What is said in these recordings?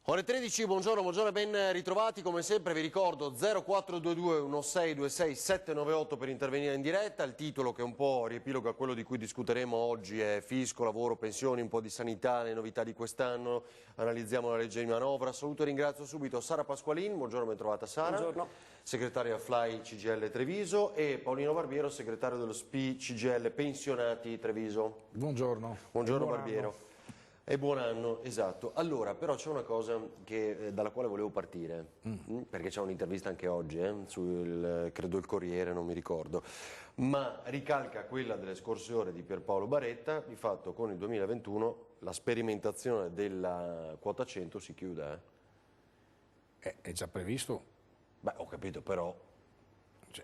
Ore 13, buongiorno e ben ritrovati. Come sempre vi ricordo 0422 1626 798 per intervenire in diretta. Il titolo, che un po' riepiloga quello di cui discuteremo oggi, è fisco, lavoro, pensioni, un po' di sanità, le novità di quest'anno. Analizziamo la legge di manovra. Saluto e ringrazio subito Sara Pasqualin, buongiorno, ben trovata Sara. Buongiorno. Segretaria FLAI CGL Treviso, e Paolino Barbiero, segretario dello SPI CGL Pensionati Treviso. Buongiorno. Buongiorno Barbiero. E buon anno, esatto. Allora, però c'è una cosa dalla quale volevo partire, perché c'è un'intervista anche oggi, sul, credo il Corriere, non mi ricordo, ma ricalca quella delle scorse ore di Pierpaolo Baretta. Di fatto con il 2021 la sperimentazione della quota 100 si chiude. È già previsto. Beh, ho capito, però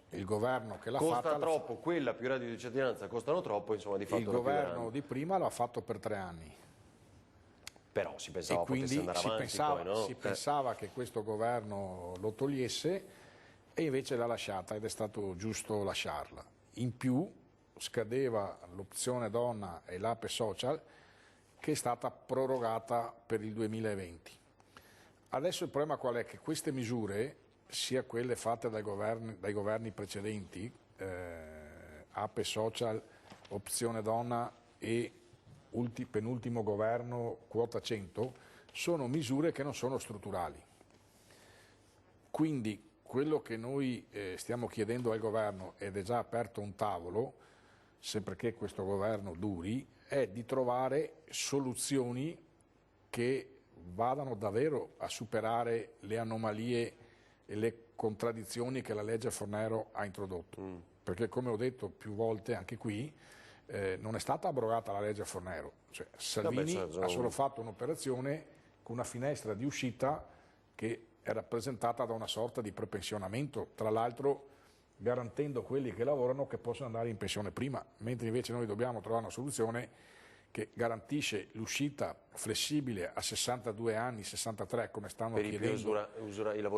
il governo che l'ha costa fatta troppo, quella più reddito di cittadinanza costano troppo, insomma di fatto il governo di prima l'ha fatto per 3 anni. Però si pensava e quindi potesse andare avanti, poi, no? si pensava che questo governo lo togliesse, e invece l'ha lasciata, ed è stato giusto lasciarla. In più scadeva l'opzione donna e l'APE social, che è stata prorogata per il 2020. Adesso il problema qual è? Che queste misure, sia quelle fatte dai governi precedenti, APE social, opzione donna e penultimo governo quota 100, sono misure che non sono strutturali. Quindi quello che noi stiamo chiedendo al governo, ed è già aperto un tavolo, sempre che questo governo duri, è di trovare soluzioni che vadano davvero a superare le anomalie e le contraddizioni che la legge Fornero ha introdotto. Perché, come ho detto più volte anche qui, non è stata abrogata la legge Fornero, cioè, Salvini ha solo fatto un'operazione con una finestra di uscita che è rappresentata da una sorta di prepensionamento, tra l'altro garantendo quelli che lavorano che possono andare in pensione prima, mentre invece noi dobbiamo trovare una soluzione che garantisce l'uscita flessibile a 62 anni, 63 come stanno chiedendo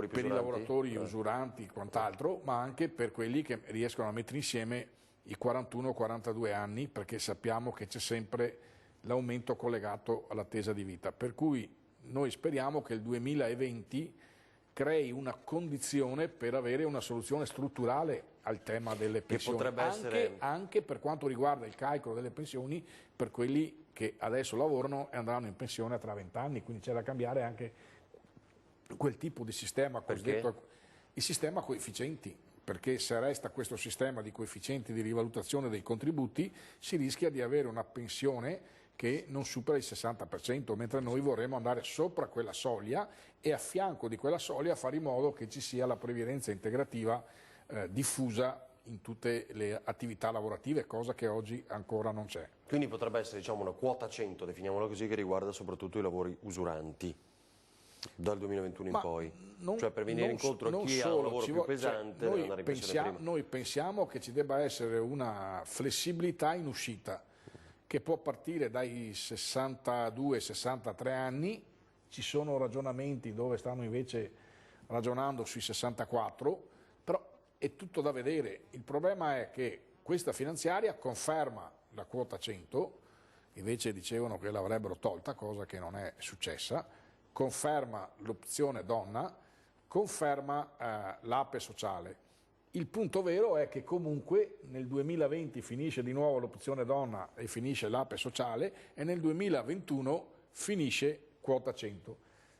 per i lavoratori usuranti e quant'altro, ma anche per quelli che riescono a mettere insieme i 41-42 anni, perché sappiamo che c'è sempre l'aumento collegato all'attesa di vita. Per cui noi speriamo che il 2020 crei una condizione per avere una soluzione strutturale al tema delle pensioni, che potrebbe essere anche per quanto riguarda il calcolo delle pensioni per quelli che adesso lavorano e andranno in pensione tra 20 anni, quindi c'è da cambiare anche quel tipo di sistema cosiddetto, il sistema coefficienti. Perché se resta questo sistema di coefficienti di rivalutazione dei contributi, si rischia di avere una pensione che non supera il 60%, mentre noi vorremmo andare sopra quella soglia e a fianco di quella soglia fare in modo che ci sia la previdenza integrativa diffusa in tutte le attività lavorative, cosa che oggi ancora non c'è. Quindi potrebbe essere, diciamo, una quota 100, definiamola così, che riguarda soprattutto i lavori usuranti dal 2021 in poi, cioè per venire incontro a chi ha un lavoro più pesante, deve andare in pensione prima. Noi pensiamo che ci debba essere una flessibilità in uscita che può partire dai 62-63 anni, ci sono ragionamenti dove stanno invece ragionando sui 64, però è tutto da vedere. Il problema è che questa finanziaria conferma la quota 100, invece dicevano che l'avrebbero tolta, cosa che non è successa, conferma l'opzione donna, conferma l'APE sociale. Il punto vero è che comunque nel 2020 finisce di nuovo l'opzione donna e finisce l'APE sociale, e nel 2021 finisce quota 100.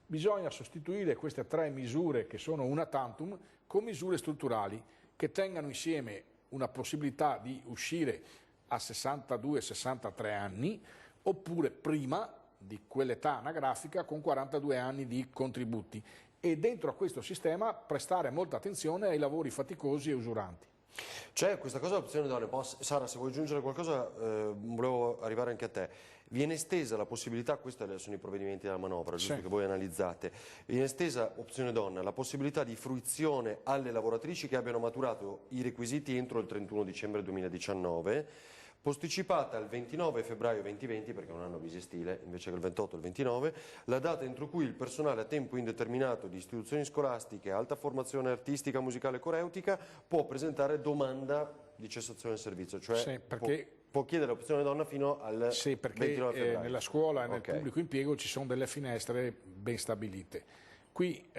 Bisogna sostituire queste 3 misure, che sono una tantum, con misure strutturali che tengano insieme una possibilità di uscire a 62-63 anni, oppure prima di quell'età anagrafica con 42 anni di contributi, e dentro a questo sistema prestare molta attenzione ai lavori faticosi e usuranti. C'è questa cosa dell'opzione donne. Sara, se vuoi aggiungere qualcosa, volevo arrivare anche a te. Viene estesa la possibilità, questi sono i provvedimenti della manovra, giusto, che voi analizzate, viene estesa, opzione donna, la possibilità di fruizione alle lavoratrici che abbiano maturato i requisiti entro il 31 dicembre 2019, Posticipata al 29 febbraio 2020, perché è un anno bisestile, invece che il 28 e il 29, la data entro cui il personale a tempo indeterminato di istituzioni scolastiche, alta formazione artistica, musicale e coreutica può presentare domanda di cessazione del servizio, cioè Sì, perché può chiedere l'opzione donna fino al Sì, 29 perché febbraio. nella scuola e nel Ok. pubblico impiego ci sono delle finestre ben stabilite. Qui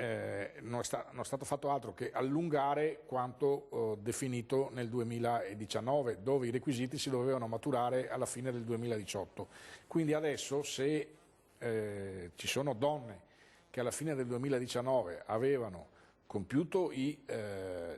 non è stato fatto altro che allungare quanto definito nel 2019, dove i requisiti si dovevano maturare alla fine del 2018. Quindi adesso se ci sono donne che alla fine del 2019 avevano compiuto i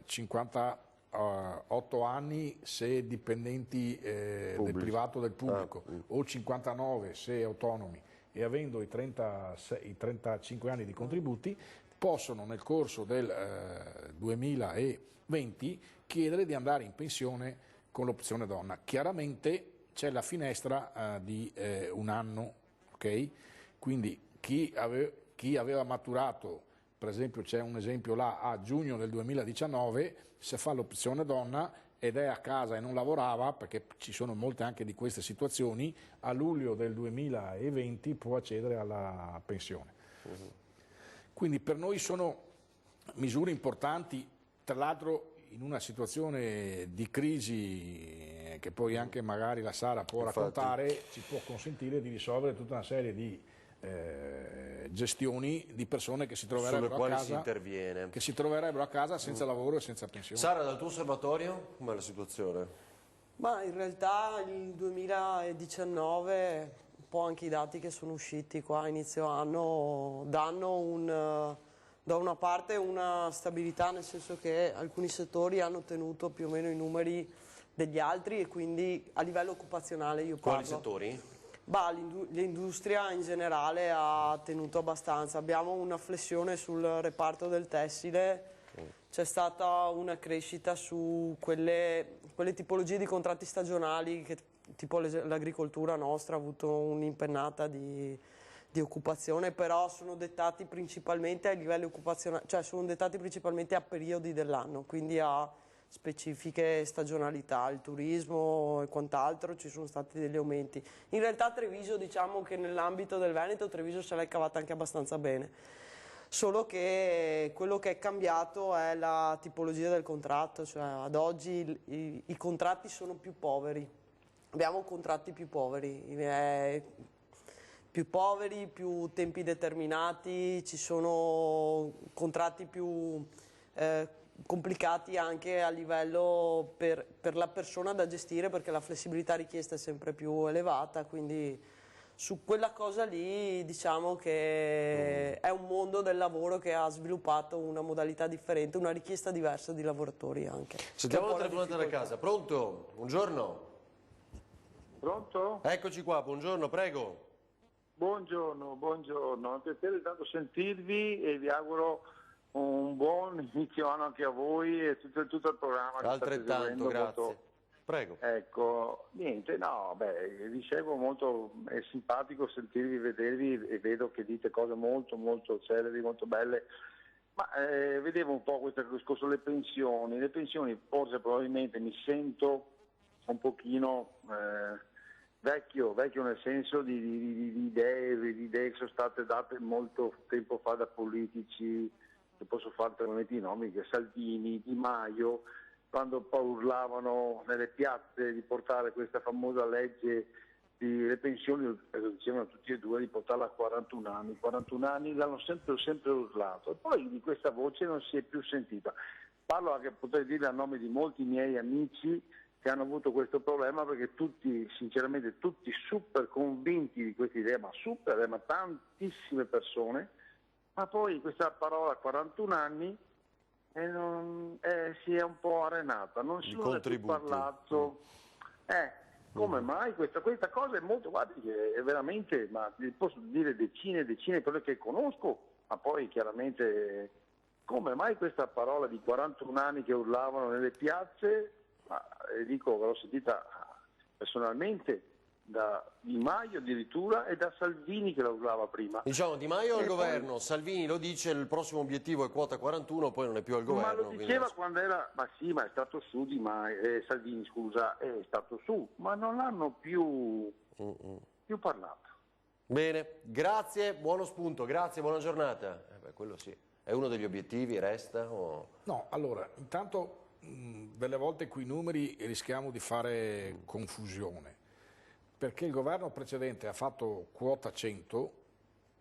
58 anni se dipendenti del privato o del pubblico, o 59 se autonomi, e avendo i 35 anni di contributi, possono nel corso del 2020 chiedere di andare in pensione con l'opzione donna. Chiaramente c'è la finestra di un anno, ok? Quindi chi aveva maturato, per esempio c'è un esempio là, a giugno del 2019, se fa l'opzione donna ed è a casa e non lavorava, perché ci sono molte anche di queste situazioni, a luglio del 2020 può accedere alla pensione. Quindi per noi sono misure importanti, tra l'altro in una situazione di crisi che poi anche magari la Sara può raccontare, ci può consentire di risolvere tutta una serie di gestioni di persone che si troverebbero a casa, si interviene. che si troverebbero a casa senza lavoro e senza pensione. Sara, dal tuo osservatorio, com'è la situazione? Ma in realtà il 2019, un po' anche i dati che sono usciti qua a inizio anno, danno da una parte una stabilità, nel senso che alcuni settori hanno tenuto più o meno i numeri degli altri, e quindi a livello occupazionale io parlo. Quali settori? L'industria in generale ha tenuto abbastanza. Abbiamo una flessione sul reparto del tessile, c'è stata una crescita su quelle tipologie di contratti stagionali che tipo l'agricoltura nostra ha avuto un'impennata di occupazione, però sono dettati principalmente a livello occupazionale, cioè sono dettati principalmente a periodi dell'anno, quindi a specifiche stagionalità, il turismo e quant'altro, ci sono stati degli aumenti. In realtà Treviso, diciamo che nell'ambito del Veneto, Treviso se l'è cavata anche abbastanza bene, solo che quello che è cambiato è la tipologia del contratto, cioè ad oggi i contratti sono più poveri, abbiamo contratti più poveri, più tempi determinati, ci sono contratti più complicati anche a livello per la persona da gestire, perché la flessibilità richiesta è sempre più elevata, quindi su quella cosa lì diciamo che è un mondo del lavoro che ha sviluppato una modalità differente, una richiesta diversa di lavoratori anche. Sentiamo la telefonata da casa. Pronto? Buongiorno. Pronto? Eccoci qua, buongiorno, prego. Buongiorno, buongiorno. È un piacere tanto sentirvi e vi auguro un buon inizio anno anche a voi e tutto il programma. Altrettanto, grazie. Molto... Prego. Ecco, niente, no, beh, vi seguo molto, è simpatico sentirvi, vedervi, e vedo che dite cose molto, molto celebri, molto belle, ma vedevo un po' questo discorso, le pensioni, forse probabilmente mi sento un pochino vecchio nel senso di idee che sono state date molto tempo fa da politici, che posso fare i nomi, che Salvini, Di Maio, quando poi urlavano nelle piazze di portare questa famosa legge le pensioni, lo dicevano tutti e due, di portarla a 41 anni. 41 anni l'hanno sempre urlato, e poi di questa voce non si è più sentita. Parlo anche, potrei dire, a nome di molti miei amici che hanno avuto questo problema, perché tutti, sinceramente, tutti super convinti di questa idea, ma tantissime persone, ma poi questa parola 41 anni si è un po' arenata, non si è più parlato. Come mai questa cosa è molto, guardi, che è veramente, ma posso dire decine e decine di persone che conosco, ma poi chiaramente come mai questa parola di 41 anni che urlavano nelle piazze, dico che l'ho sentita personalmente da Di Maio addirittura e da Salvini che la urlava prima. Diciamo Di Maio al E governo, poi, Salvini lo dice, il prossimo obiettivo è quota 41, poi non è più al governo. ma lo quindi diceva adesso- quando era, ma sì, ma è stato su Di Maio, Salvini scusa, è stato su, ma non hanno più parlato. Bene, grazie, buono spunto, grazie, buona giornata. Beh, quello sì, è uno degli obiettivi, resta? No, allora, intanto delle volte quei numeri rischiamo di fare confusione, perché il governo precedente ha fatto quota 100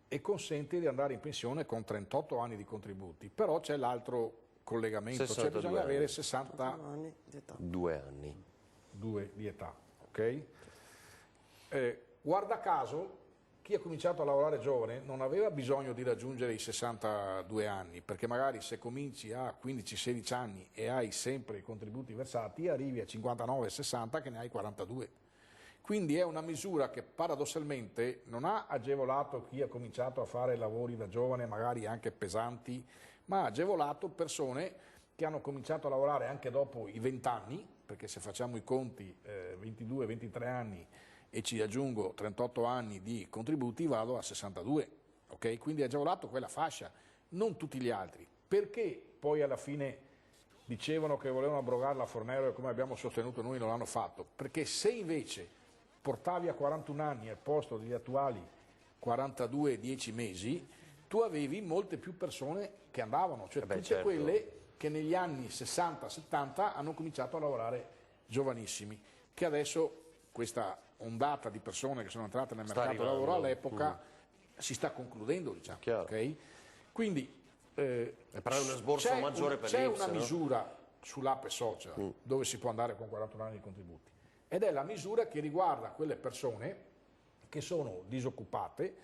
e consente di andare in pensione con 38 anni di contributi, però c'è l'altro collegamento, cioè 62 bisogna anni. avere 62 anni di età. 2 anni. di età, ok? Guarda caso, chi ha cominciato a lavorare giovane non aveva bisogno di raggiungere i 62 anni, perché magari se cominci a 15-16 anni e hai sempre i contributi versati, arrivi a 59-60 che ne hai 42. Quindi è una misura che paradossalmente non ha agevolato chi ha cominciato a fare lavori da giovane, magari anche pesanti, ma ha agevolato persone che hanno cominciato a lavorare anche dopo i 20 anni, perché se facciamo i conti 22-23 anni e ci aggiungo 38 anni di contributi vado a 62, ok? Quindi ha agevolato quella fascia, non tutti gli altri. Perché poi alla fine dicevano che volevano abrogare la Fornero e come abbiamo sostenuto noi non l'hanno fatto? Perché se invece portavi a 41 anni al posto degli attuali 42 10 mesi, tu avevi molte più persone che andavano, cioè tutte certo. quelle che negli anni 60-70 hanno cominciato a lavorare giovanissimi, che adesso questa ondata di persone che sono entrate nel mercato del lavoro all'epoca si sta concludendo, diciamo. Okay? Quindi però è uno sborso maggiore per c'è l'INPS, una no? misura sull'Ape Social dove si può andare con 41 anni di contributi ed è la misura che riguarda quelle persone che sono disoccupate,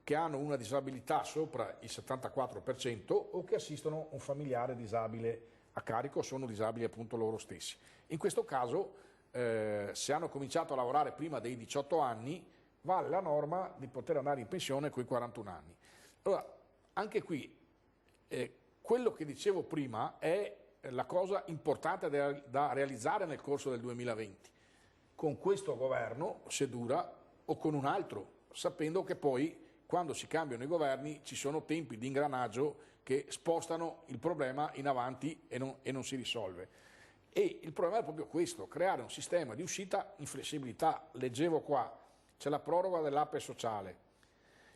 che hanno una disabilità sopra il 74% o che assistono un familiare disabile a carico, sono disabili appunto loro stessi. In questo caso se hanno cominciato a lavorare prima dei 18 anni, vale la norma di poter andare in pensione con i 41 anni. Allora, anche qui, quello che dicevo prima è la cosa importante da realizzare nel corso del 2020. Con questo governo, se dura, o con un altro, sapendo che poi, quando si cambiano i governi, ci sono tempi di ingranaggio che spostano il problema in avanti e non si risolve. E il problema è proprio questo, creare un sistema di uscita in flessibilità. Leggevo qua, c'è la proroga dell'Ape sociale,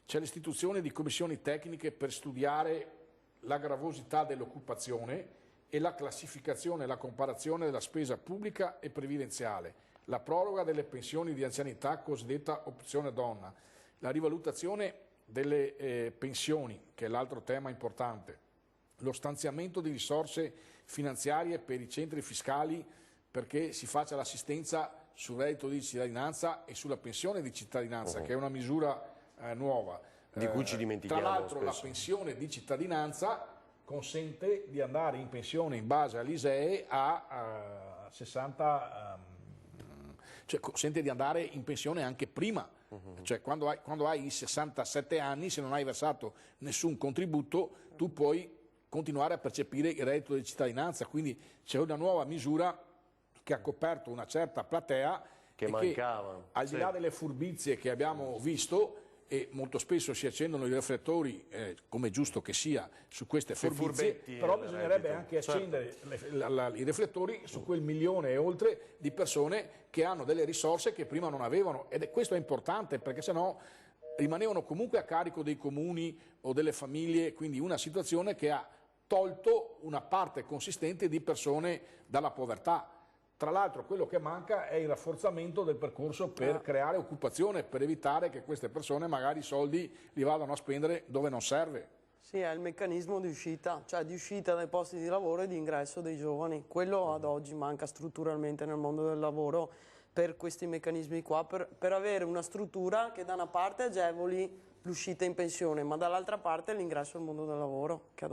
c'è l'istituzione di commissioni tecniche per studiare la gravosità dell'occupazione e la classificazione e la comparazione della spesa pubblica e previdenziale, la proroga delle pensioni di anzianità cosiddetta opzione donna, la rivalutazione delle pensioni, che è l'altro tema importante, lo stanziamento di risorse finanziarie per i centri fiscali perché si faccia l'assistenza sul reddito di cittadinanza e sulla pensione di cittadinanza, che è una misura nuova. Di cui ci dimentichiamo Tra l'altro spesso. la pensione di cittadinanza consente di andare in pensione in base all'ISEE a 60, cioè consente di andare in pensione anche prima, cioè quando hai i 67 anni, se non hai versato nessun contributo, tu puoi continuare a percepire il reddito di cittadinanza, quindi c'è una nuova misura che ha coperto una certa platea Che e mancava. che, al di là delle furbizie che abbiamo visto, e molto spesso si accendono i riflettori, come è giusto che sia, su queste furbizie, però bisognerebbe anche accendere i riflettori su quel 1 milione e oltre di persone che hanno delle risorse che prima non avevano, questo è importante perché sennò rimanevano comunque a carico dei comuni o delle famiglie, quindi una situazione che ha tolto una parte consistente di persone dalla povertà. Tra l'altro quello che manca è il rafforzamento del percorso per creare occupazione, per evitare che queste persone magari i soldi li vadano a spendere dove non serve. Sì, è il meccanismo di uscita, cioè di uscita dai posti di lavoro e di ingresso dei giovani. Quello ad oggi manca strutturalmente nel mondo del lavoro per questi meccanismi qua, per avere una struttura che da una parte agevoli l'uscita in pensione, ma dall'altra parte l'ingresso al mondo del lavoro, che ad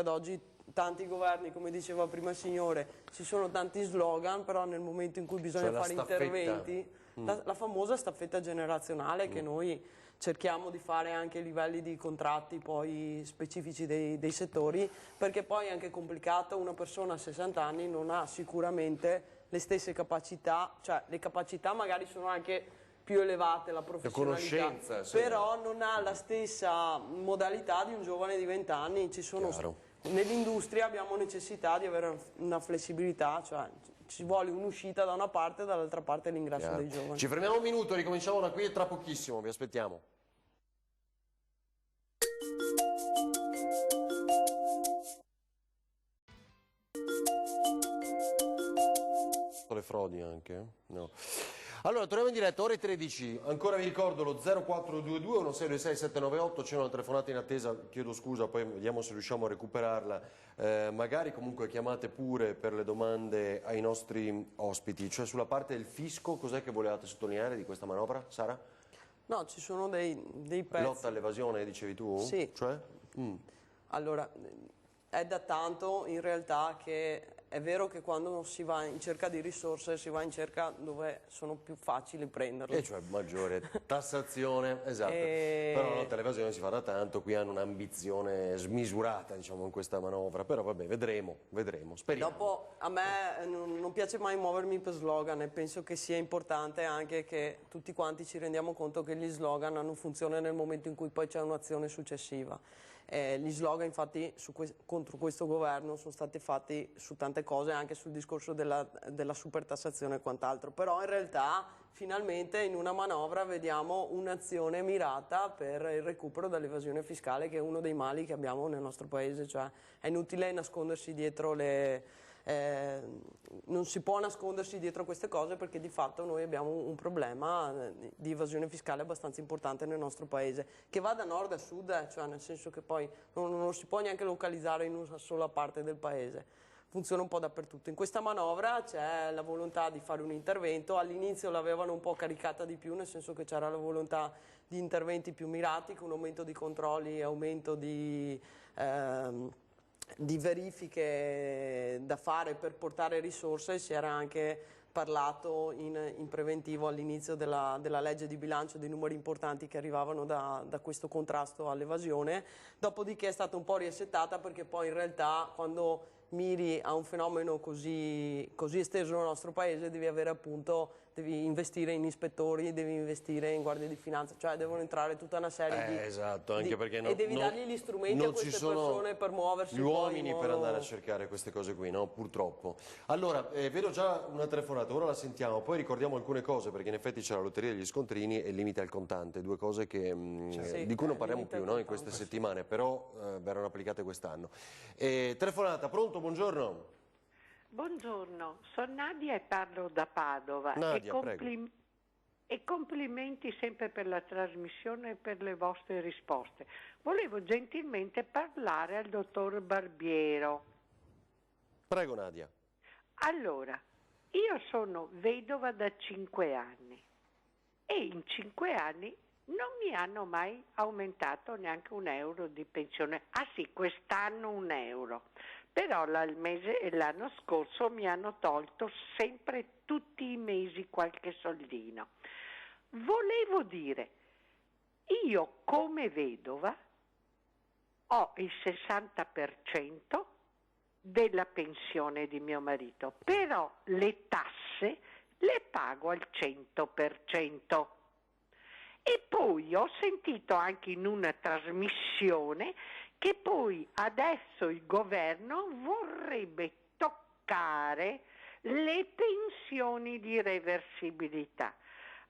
oggi tanti governi, come diceva prima il signore, ci sono tanti slogan, però nel momento in cui bisogna fare interventi, la famosa staffetta generazionale che noi cerchiamo di fare anche a livelli di contratti poi specifici dei settori, perché poi è anche complicato, una persona a 60 anni non ha sicuramente le stesse capacità, cioè le capacità magari sono anche più elevate, la professionalità, conoscenza, sì. però non ha la stessa modalità di un giovane di 20 anni. Nell'industria abbiamo necessità di avere una flessibilità, cioè ci vuole un'uscita da una parte e dall'altra parte l'ingresso dei giovani. Ci fermiamo un minuto, ricominciamo da qui e tra pochissimo, vi aspettiamo. Le frodi anche? No. Allora, torniamo in diretta, ore 13, ancora vi ricordo lo 0422 1626 798, c'è una telefonata in attesa, chiedo scusa, poi vediamo se riusciamo a recuperarla, magari comunque chiamate pure per le domande ai nostri ospiti, cioè sulla parte del fisco, cos'è che volevate sottolineare di questa manovra, Sara? No, ci sono dei pezzi. Lotta all'evasione, dicevi tu? Sì. Cioè? Allora, è da tanto in realtà che è vero che quando si va in cerca di risorse si va in cerca dove sono più facili prenderle. E cioè maggiore tassazione, esatto. Però la lotta all'evasione si fa da tanto, qui hanno un'ambizione smisurata, diciamo, in questa manovra, però vabbè, vedremo, speriamo. Dopo, a me non piace mai muovermi per slogan e penso che sia importante anche che tutti quanti ci rendiamo conto che gli slogan hanno funzione nel momento in cui poi c'è un'azione successiva. Gli slogan infatti contro questo governo sono stati fatti su tante cose, anche sul discorso della supertassazione e quant'altro, però in realtà finalmente in una manovra vediamo un'azione mirata per il recupero dell'evasione fiscale, che è uno dei mali che abbiamo nel nostro paese, cioè è inutile nascondersi dietro non si può nascondersi dietro queste cose, perché di fatto noi abbiamo un problema di evasione fiscale abbastanza importante nel nostro paese, che va da nord a sud, cioè nel senso che poi non si può neanche localizzare in una sola parte del paese, funziona un po' dappertutto. In questa manovra c'è la volontà di fare un intervento, all'inizio l'avevano un po' caricata di più, nel senso che c'era la volontà di interventi più mirati, con aumento di controlli, aumento di verifiche da fare per portare risorse. Si era anche parlato in preventivo all'inizio della legge di bilancio dei numeri importanti che arrivavano da questo contrasto all'evasione, dopodiché è stata un po' riassettata, perché poi in realtà quando miri a un fenomeno così esteso nel nostro paese devi investire in ispettori, devi investire in guardie di finanza, cioè devono entrare tutta una serie di... Esatto, anche perché e devi dargli gli strumenti a queste persone per muoversi. Gli uomini per andare a cercare queste cose qui, no? Purtroppo. Allora, vedo già una telefonata, ora la sentiamo, poi ricordiamo alcune cose, perché in effetti c'è la lotteria degli scontrini e il limite al contante, due cose che, di cui non parliamo più, no? In queste settimane, però verranno applicate quest'anno. Telefonata, pronto? Buongiorno. Buongiorno, sono Nadia e parlo da Padova. Nadia, e complimenti sempre per la trasmissione e per le vostre risposte. Volevo gentilmente parlare al dottor Barbiero. Prego Nadia. Allora, io sono vedova da 5 anni e in 5 anni non mi hanno mai aumentato neanche €1 di pensione. Ah sì, quest'anno €1. Però l'anno scorso mi hanno tolto sempre tutti i mesi qualche soldino. Volevo dire, io come vedova ho il 60% della pensione di mio marito, però le tasse le pago al 100%. E poi ho sentito anche in una trasmissione che poi adesso il governo vorrebbe toccare le pensioni di reversibilità.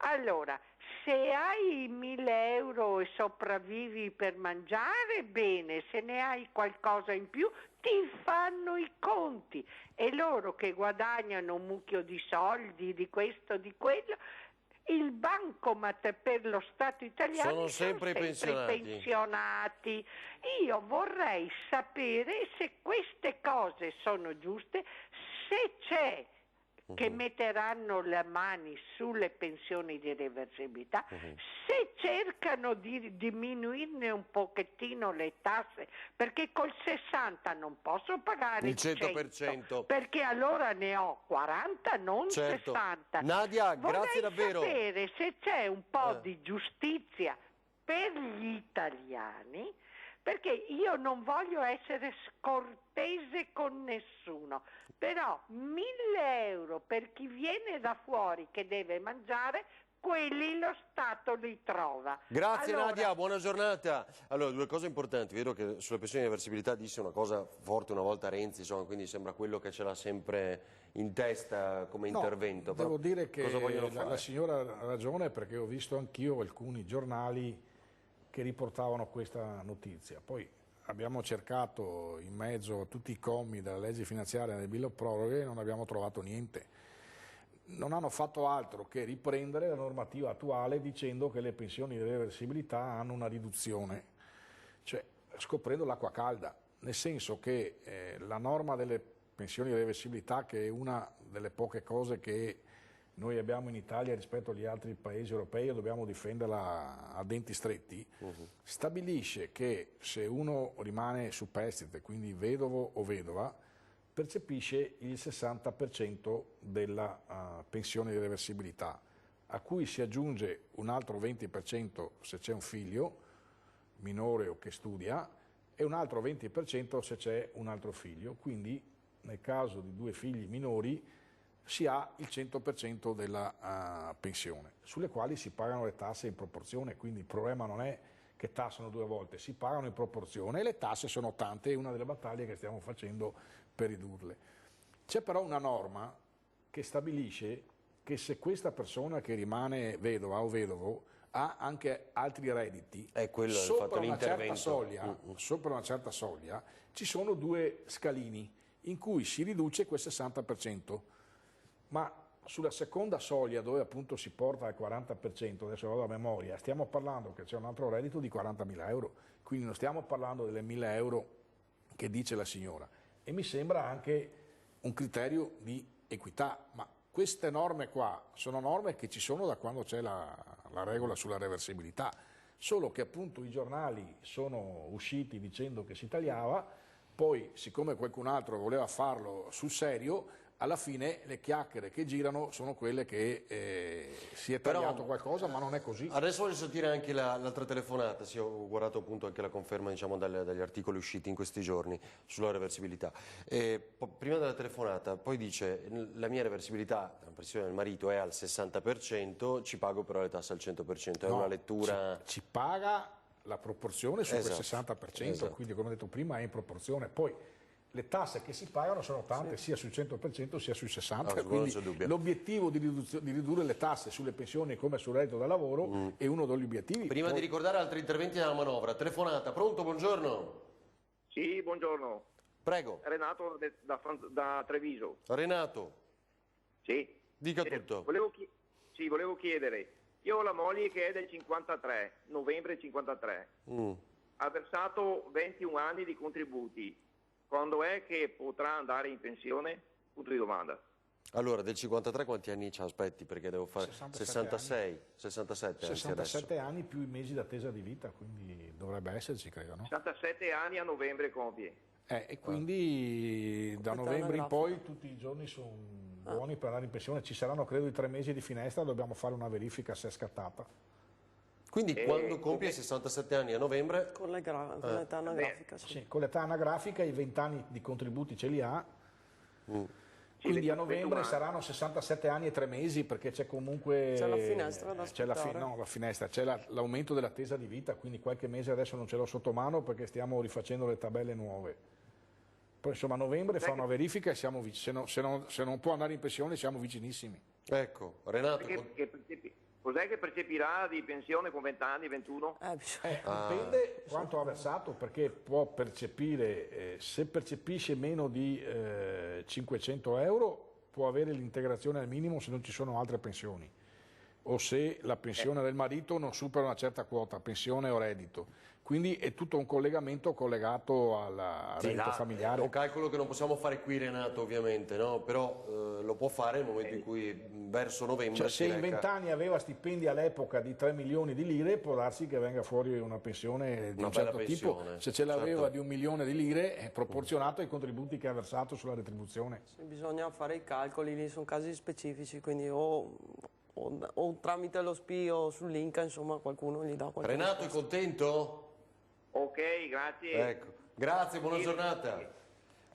Allora, se hai 1.000 euro e sopravvivi per mangiare, bene, se ne hai qualcosa in più ti fanno i conti, e loro che guadagnano un mucchio di soldi, di questo, di quello, il bancomat per lo Stato italiano sono sempre pensionati. Io vorrei sapere se queste cose sono giuste, se c'è che metteranno le mani sulle pensioni di reversibilità, se cercano di diminuirne un pochettino le tasse, perché col 60 non posso pagare il 100%, perché allora ne ho 40, non 60. Nadia, grazie davvero. Vorrei sapere se c'è un po' di giustizia per gli italiani, perché io non voglio essere scortese spese con nessuno, però 1.000 euro per chi viene da fuori che deve mangiare, quelli lo Stato li trova. Grazie Allora, Nadia, buona giornata. Allora, due cose importanti, vedo che sulle pensioni di reversibilità disse una cosa forte una volta Renzi, insomma, quindi sembra quello che ce l'ha sempre in testa come intervento. Devo Però dire che cosa vogliono fare? la signora ha ragione, perché ho visto anch'io alcuni giornali che riportavano questa notizia. Poi abbiamo cercato in mezzo a tutti i commi della legge finanziaria del bill of proroghe e non abbiamo trovato niente. Non hanno fatto altro che riprendere la normativa attuale dicendo che le pensioni di reversibilità hanno una riduzione, cioè scoprendo l'acqua calda, nel senso che la norma delle pensioni di reversibilità, che è una delle poche cose che noi abbiamo in Italia rispetto agli altri paesi europei e dobbiamo difenderla a denti stretti, stabilisce che se uno rimane superstite, quindi vedovo o vedova, percepisce il 60% della pensione di reversibilità, a cui si aggiunge un altro 20% se c'è un figlio minore o che studia e un altro 20% se c'è un altro figlio. Quindi nel caso di 2 figli minori si ha il 100% della pensione, sulle quali si pagano le tasse in proporzione, quindi il problema non è che tassano 2 volte, si pagano in proporzione e le tasse sono tante, è una delle battaglie che stiamo facendo per ridurle. C'è però una norma che stabilisce che se questa persona che rimane vedova o vedovo ha anche altri redditi, sopra una certa soglia ci sono 2 scalini in cui si riduce quel 60%, ma sulla seconda soglia, dove appunto si porta al 40%, adesso vado a memoria, stiamo parlando che c'è un altro reddito di 40.000 euro, quindi non stiamo parlando delle 1.000 euro che dice la signora. E mi sembra anche un criterio di equità, ma queste norme qua sono norme che ci sono da quando c'è la regola sulla reversibilità, solo che appunto i giornali sono usciti dicendo che si tagliava, poi siccome qualcun altro voleva farlo sul serio, alla fine le chiacchiere che girano sono quelle che si è tagliato qualcosa, ma non è così. Adesso voglio sentire anche l'altra telefonata, sì, ho guardato appunto anche la conferma, diciamo, dagli articoli usciti in questi giorni sulla reversibilità. Prima della telefonata, poi dice la mia reversibilità, la pensione del marito è al 60%, ci pago però le tasse al 100%, è una lettura... Ci paga la proporzione su quel 60%, esatto. Quindi come ho detto prima è in proporzione, poi le tasse che si pagano sono tante, sia sul 100% sia sui 60%, quindi l'obiettivo di ridurre le tasse sulle pensioni come sul reddito da lavoro è uno degli obiettivi. Prima di ricordare altri interventi della manovra, telefonata, pronto, buongiorno? Sì, buongiorno. Prego. Renato da Treviso. Renato. Sì. Dica tutto. Volevo chiedere, io ho la moglie che è del 53, novembre 53, ha versato 21 anni di contributi. Quando è che potrà andare in pensione? Punto di domanda. Allora, del 53 quanti anni c'ha? Aspetti, perché devo fare 66, 67 anni. 67 anni più i mesi d'attesa di vita, quindi dovrebbe esserci, credo, no? 67 anni a novembre compie. E quindi da novembre in poi tutti i giorni sono buoni per andare in pensione. Ci saranno, credo, i 3 mesi di finestra, dobbiamo fare una verifica se è scattata. Quindi quando compie 67 anni a novembre? Con l'età anagrafica, sì. Sì, con l'età anagrafica i 20 anni di contributi ce li ha, quindi a novembre saranno 67 anni e 3 mesi, perché c'è comunque... C'è la finestra da aspettare. La finestra, c'è l'aumento dell'attesa di vita, quindi qualche mese adesso non ce l'ho sotto mano perché stiamo rifacendo le tabelle nuove. Poi insomma a novembre fa una verifica e siamo se non può andare in pensione siamo vicinissimi. Ecco, Renato... Cos'è che percepirà di pensione con 20 anni, 21? Dipende quanto ha versato, perché può percepire, se percepisce meno di 500 euro, può avere l'integrazione al minimo se non ci sono altre pensioni, o se la pensione del marito non supera una certa quota, pensione o reddito. Quindi è tutto un collegamento collegato al reddito familiare. È un calcolo che non possiamo fare qui, Renato, ovviamente, no? Però lo può fare nel momento in cui verso novembre... Cioè, se in 20 anni aveva stipendi all'epoca di 3 milioni di lire, può darsi che venga fuori una pensione di un certo tipo. Se ce l'aveva di 1 milione di lire, è proporzionato ai contributi che ha versato sulla retribuzione. Sì, bisogna fare i calcoli, lì sono casi specifici, quindi o tramite lo SPI o sull'Inca, insomma, qualcuno gli dà qualche Renato, è contento? Ok, grazie. Ecco, grazie, buona giornata.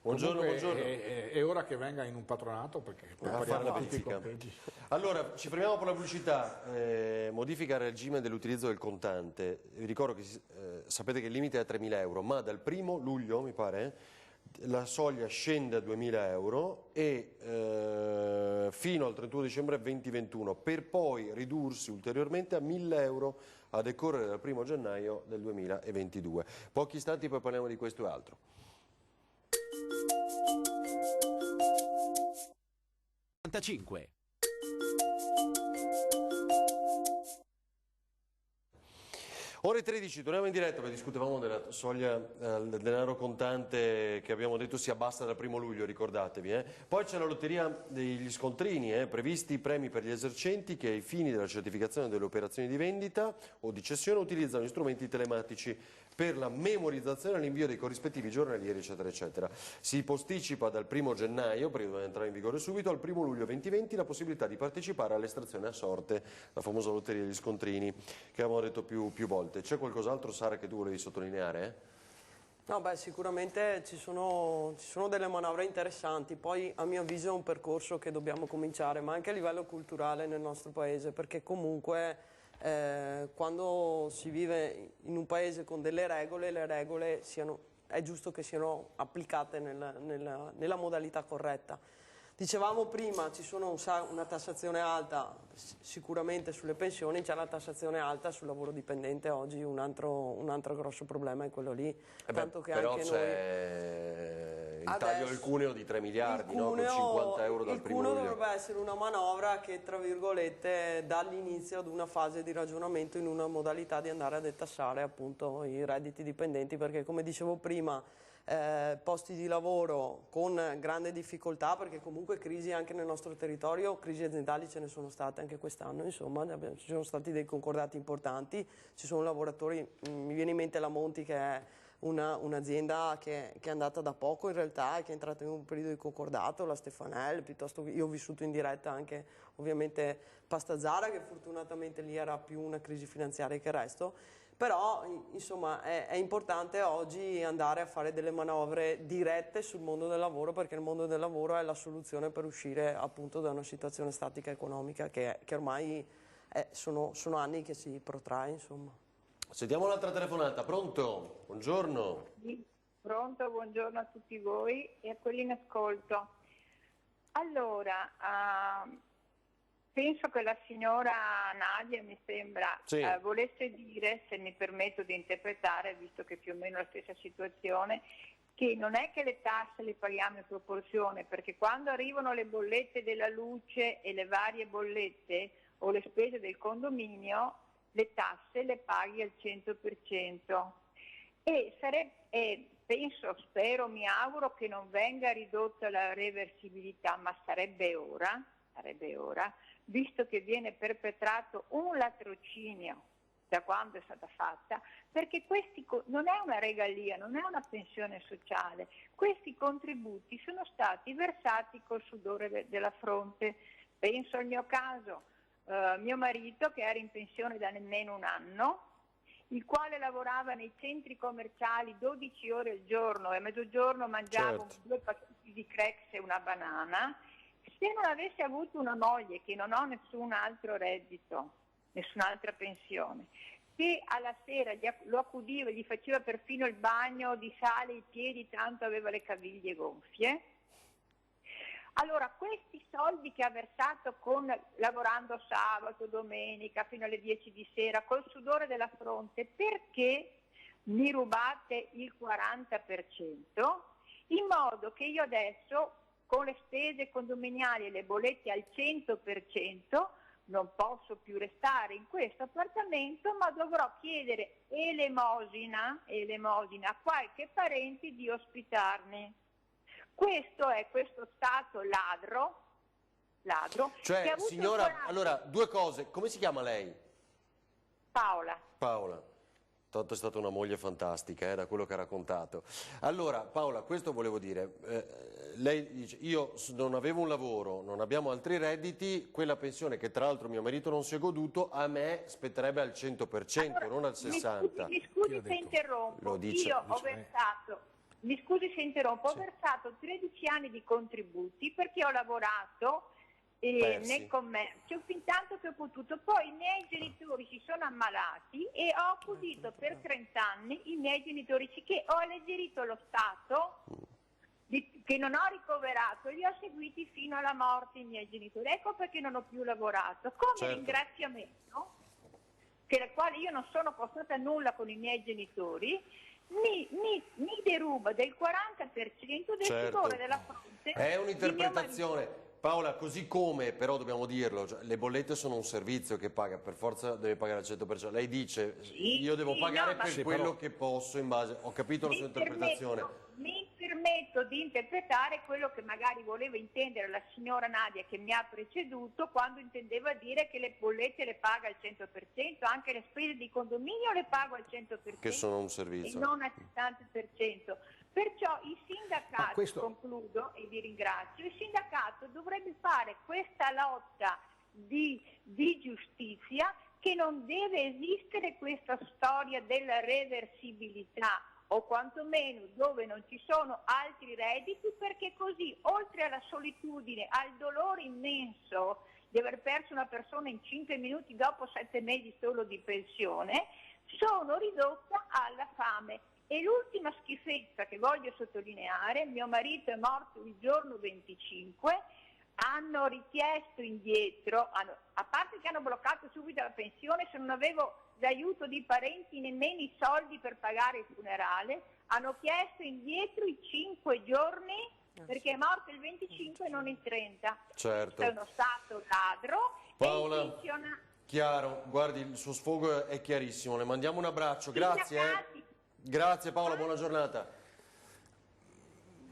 Buongiorno, Comunque, buongiorno. È ora che venga in un patronato perché fare la tutti verifica. contenti. Allora, ci fermiamo per la pubblicità. Modifica il regime dell'utilizzo del contante. Vi ricordo che sapete che il limite è a 3.000 euro, ma dal 1° luglio, mi pare, la soglia scende a 2.000 euro e fino al 31 dicembre 2021, per poi ridursi ulteriormente a 1.000 euro a decorrere dal 1 gennaio del 2022. Pochi istanti poi parliamo di questo e altro. Ore 13, torniamo in diretta perché discutevamo della soglia del denaro contante che abbiamo detto si abbassa dal 1 luglio, ricordatevi. Poi c'è la lotteria degli scontrini, previsti premi per gli esercenti che ai fini della certificazione delle operazioni di vendita o di cessione utilizzano gli strumenti telematici per la memorizzazione e l'invio dei corrispettivi giornalieri, eccetera, eccetera. Si posticipa dal 1 gennaio, perché doveva entrare in vigore subito, al 1 luglio 2020 la possibilità di partecipare all'estrazione a sorte, la famosa lotteria degli scontrini, che avevamo detto più volte. C'è qualcos'altro, Sara, che tu volevi sottolineare? No, beh, sicuramente ci sono delle manovre interessanti, poi a mio avviso è un percorso che dobbiamo cominciare, ma anche a livello culturale nel nostro paese, perché comunque quando si vive in un paese con delle regole, le regole è giusto che siano applicate nella modalità corretta. Dicevamo prima, ci sono una tassazione alta sicuramente sulle pensioni, c'è la tassazione alta sul lavoro dipendente oggi, un altro grosso problema è quello lì. Tanto che però anche c'è il taglio del cuneo di 3 miliardi, no? Con 50 euro dal 1 luglio. Il cuneo dovrebbe essere una manovra che, tra virgolette, dà l'inizio ad una fase di ragionamento in una modalità di andare a detassare appunto i redditi dipendenti, perché come dicevo prima, posti di lavoro con grande difficoltà, perché comunque crisi anche nel nostro territorio, crisi aziendali ce ne sono state anche quest'anno, insomma, ci sono stati dei concordati importanti, ci sono lavoratori, mi viene in mente la Monti che è un'azienda che è andata da poco in realtà, che è entrata in un periodo di concordato, la Stefanel, piuttosto che io ho vissuto in diretta anche ovviamente Pastazzara, che fortunatamente lì era più una crisi finanziaria che il resto. Però insomma è importante oggi andare a fare delle manovre dirette sul mondo del lavoro, perché il mondo del lavoro è la soluzione per uscire appunto da una situazione statica economica che ormai sono anni che si protrae, insomma. Sentiamo un'altra telefonata, pronto? Buongiorno. Sì, pronto, buongiorno a tutti voi e a quelli in ascolto. Allora, penso che la signora Nadia, mi sembra, sì, volesse dire, se mi permetto di interpretare, visto che più o meno è la stessa situazione, che non è che le tasse le paghiamo in proporzione, perché quando arrivano le bollette della luce e le varie bollette o le spese del condominio, le tasse le paghi al 100%. E penso, spero, mi auguro che non venga ridotta la reversibilità, ma sarebbe ora, visto che viene perpetrato un latrocinio da quando è stata fatta, perché non è una regalia, non è una pensione sociale, questi contributi sono stati versati col sudore della fronte. Penso al mio caso, mio marito che era in pensione da nemmeno un anno, il quale lavorava nei centri commerciali 12 ore al giorno e a mezzogiorno mangiava 2 pacchetti di cracks e una banana. Se non avesse avuto una moglie che non ha nessun altro reddito, nessun'altra pensione, che alla sera lo accudiva, gli faceva perfino il bagno di sale ai piedi tanto aveva le caviglie gonfie, allora questi soldi che ha versato lavorando sabato, domenica fino alle 10 di sera col sudore della fronte, perché mi rubate il 40%, in modo che io adesso con le spese condominiali e le bollette al 100% non posso più restare in questo appartamento, ma dovrò chiedere elemosina a qualche parente di ospitarmi. Questo è questo Stato ladro cioè, che ha avuto signora, il coraggio. allora, 2 cose, come si chiama lei? Paola. Tanto è stata una moglie fantastica, da quello che ha raccontato. Allora, Paola, questo volevo dire, lei dice, io non avevo un lavoro, non abbiamo altri redditi, quella pensione che tra l'altro mio marito non si è goduto, a me spetterebbe al 100%, allora, non al 60%. Mi scusi se interrompo, io ho versato mi scusi se interrompo, ho versato 13 anni di contributi perché ho lavorato nel commercio fin tanto che ho potuto. Poi i miei genitori si sono ammalati e ho accudito per 30 anni i miei genitori, che ho alleggerito lo Stato, che non ho ricoverato, li ho seguiti fino alla morte i miei genitori. Ecco perché non ho più lavorato. Come ringraziamento, che la quale io non sono costata nulla con i miei genitori, mi deruba del 40% del vigore della fronte. È un'interpretazione. Paola, così come, però dobbiamo dirlo, cioè, le bollette sono un servizio che paga, per forza deve pagare al 100%. Lei dice, io devo pagare per quello che posso in base, ho capito la sua interpretazione. Mi permetto di interpretare quello che magari voleva intendere la signora Nadia che mi ha preceduto quando intendeva dire che le bollette le paga al 100%, anche le spese di condominio le pago al 100%. Che sono un servizio. E non al 70%. Perciò il sindacato, concludo e vi ringrazio, il sindacato dovrebbe fare questa lotta di giustizia, che non deve esistere questa storia della reversibilità, o quantomeno dove non ci sono altri redditi, perché così, oltre alla solitudine, al dolore immenso di aver perso una persona in 5 minuti dopo 7 mesi solo di pensione, sono ridotta alla fame. E l'ultima schifezza che voglio sottolineare: mio marito è morto il giorno 25, hanno richiesto indietro, a parte che hanno bloccato subito la pensione, se non avevo l'aiuto di parenti nemmeno i soldi per pagare il funerale, hanno chiesto indietro i 5 giorni perché è morto il 25 e non il 30. Certo. È uno Stato ladro. Paola, chiaro, guardi, il suo sfogo è chiarissimo, le mandiamo un abbraccio, grazie. Grazie Paola, buona giornata.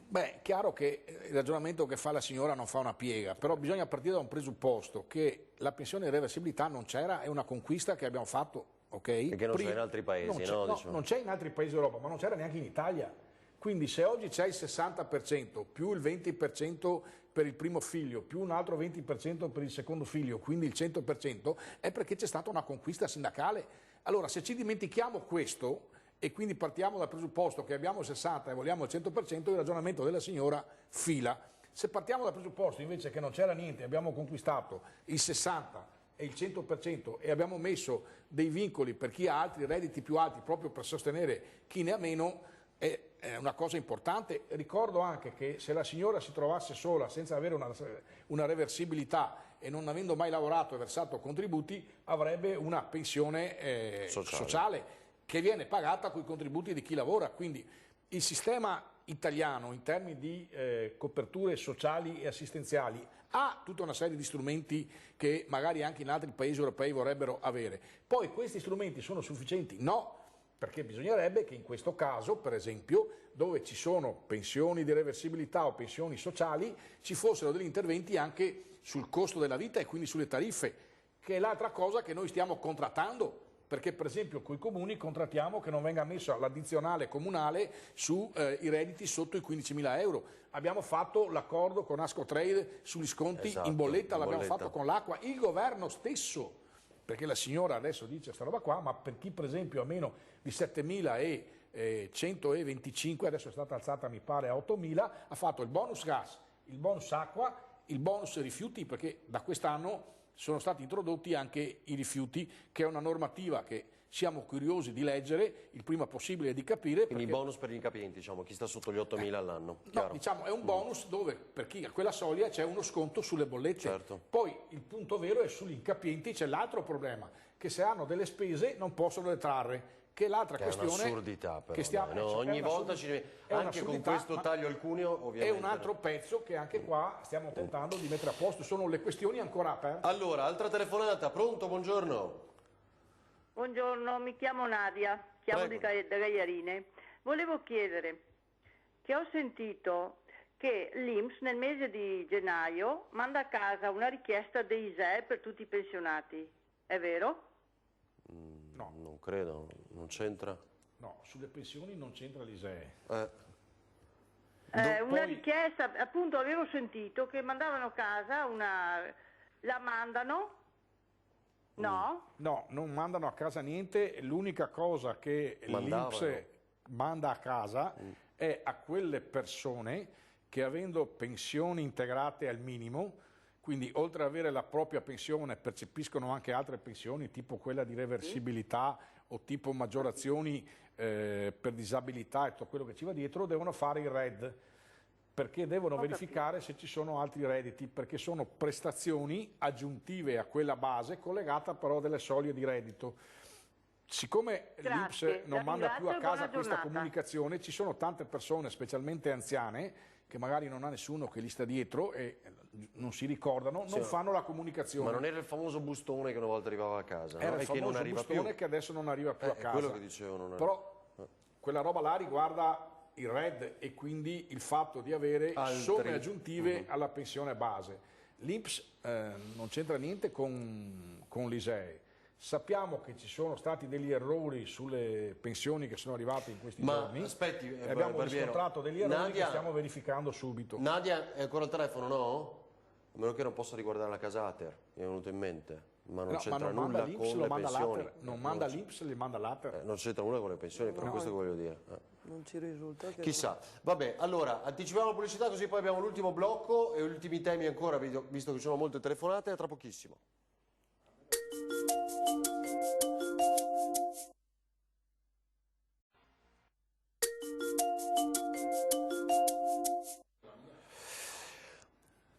Beh, chiaro che il ragionamento che fa la signora non fa una piega, però bisogna partire da un presupposto, che la pensione di reversibilità non c'era, è una conquista che abbiamo fatto, ok? E che non c'è in altri paesi, no? No, non c'è in altri paesi d'Europa, ma non c'era neanche in Italia. Quindi se oggi c'è il 60%, più il 20% per il primo figlio, più un altro 20% per il secondo figlio, quindi il 100%, è perché c'è stata una conquista sindacale. Allora, se ci dimentichiamo questo, e quindi partiamo dal presupposto che abbiamo il 60 e vogliamo il 100%, il ragionamento della signora fila. Se partiamo dal presupposto invece che non c'era niente, abbiamo conquistato il 60 e il 100% e abbiamo messo dei vincoli per chi ha altri redditi più alti proprio per sostenere chi ne ha meno, è una cosa importante. Ricordo anche che se la signora si trovasse sola senza avere una reversibilità e non avendo mai lavorato e versato contributi, avrebbe una pensione sociale che viene pagata con i contributi di chi lavora. Quindi il sistema italiano in termini di coperture sociali e assistenziali ha tutta una serie di strumenti che magari anche in altri paesi europei vorrebbero avere. Poi questi strumenti sono sufficienti? No, perché bisognerebbe che in questo caso, per esempio, dove ci sono pensioni di reversibilità o pensioni sociali, ci fossero degli interventi anche sul costo della vita e quindi sulle tariffe, che è l'altra cosa che noi stiamo contrattando. Perché per esempio con i comuni contrattiamo che non venga messo l'addizionale comunale sui redditi sotto i 15.000 euro. Abbiamo fatto l'accordo con Ascotrade sugli sconti in bolletta, l'abbiamo fatto con l'acqua. Il governo stesso, perché la signora adesso dice questa roba qua, ma per chi per esempio ha meno di 7.125, adesso è stata alzata mi pare a 8.000, ha fatto il bonus gas, il bonus acqua, il bonus rifiuti, perché da quest'anno sono stati introdotti anche i rifiuti, che è una normativa che siamo curiosi di leggere il prima possibile e di capire. Quindi il bonus per gli incapienti, diciamo, chi sta sotto gli 8.000 all'anno. No, diciamo, è un bonus dove per chi ha quella soglia c'è uno sconto sulle bollette. Certo. Poi il punto vero è sugli incapienti c'è l'altro problema, che se hanno delle spese non possono detrarre. Che è l'altra questione. È un'assurdità però, che stiamo, no? Ogni volta anche con questo taglio al cuneo ovviamente. È un altro pezzo che anche qua stiamo tentando di mettere a posto, sono le questioni ancora aperte. Allora, altra telefonata, pronto, buongiorno. Buongiorno, mi chiamo Nadia, chiamo da Gaiarine. Volevo chiedere, che ho sentito che l'INPS nel mese di gennaio manda a casa una richiesta dei ISEE per tutti i pensionati, è vero? No. Non credo, non c'entra. No, sulle pensioni non c'entra l'ISEE. Una richiesta, appunto avevo sentito che mandavano a casa la mandano? No? No, non mandano a casa niente, l'unica cosa che l'INPS manda a casa è a quelle persone che, avendo pensioni integrate al minimo, quindi oltre ad avere la propria pensione percepiscono anche altre pensioni, tipo quella di reversibilità o tipo maggiorazioni per disabilità e tutto quello che ci va dietro, devono fare il RED, perché devono verificare se ci sono altri redditi, perché sono prestazioni aggiuntive a quella base, collegata però a delle soglie di reddito. Siccome l'INPS non manda più a casa questa comunicazione, ci sono tante persone, specialmente anziane, che magari non ha nessuno che gli sta dietro e non si ricordano, non fanno la comunicazione. Ma non era il famoso bustone che una volta arrivava a casa? Era no? il famoso bustone che adesso non arriva più a casa. È quello che dicevo. Però quella roba là riguarda il RED e quindi il fatto di avere somme aggiuntive alla pensione base. L'INPS non c'entra niente con l'ISEE. Sappiamo che ci sono stati degli errori sulle pensioni che sono arrivate in questi giorni. Aspetti, abbiamo riscontrato degli errori che stiamo verificando subito. Nadia, è ancora al telefono, no? A meno che non possa riguardare la Casater, mi è venuto in mente. Ma non c'entra nulla con le pensioni. Non manda l'INPS, li manda l'ATER. Non c'entra nulla con le pensioni, per questo che voglio dire. Non ci risulta che... Chissà. Vabbè, allora, anticipiamo la pubblicità così poi abbiamo l'ultimo blocco e gli ultimi temi ancora, visto che ci sono molte telefonate, a tra pochissimo.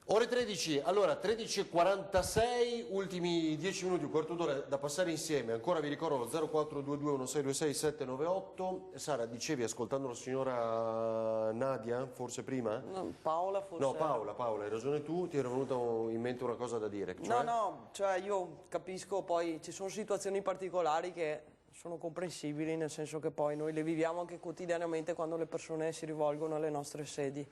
Ore 13, allora 13.46, ultimi 10 minuti, un quarto d'ora da passare insieme. Ancora vi ricordo lo 0422162678. Sara, dicevi ascoltando la signora Nadia, forse prima? No, Paola forse. No, Paola, hai ragione tu, ti era venuta in mente una cosa da dire. Cioè... No, cioè io capisco, poi ci sono situazioni particolari che sono comprensibili, nel senso che poi noi le viviamo anche quotidianamente quando le persone si rivolgono alle nostre sedi.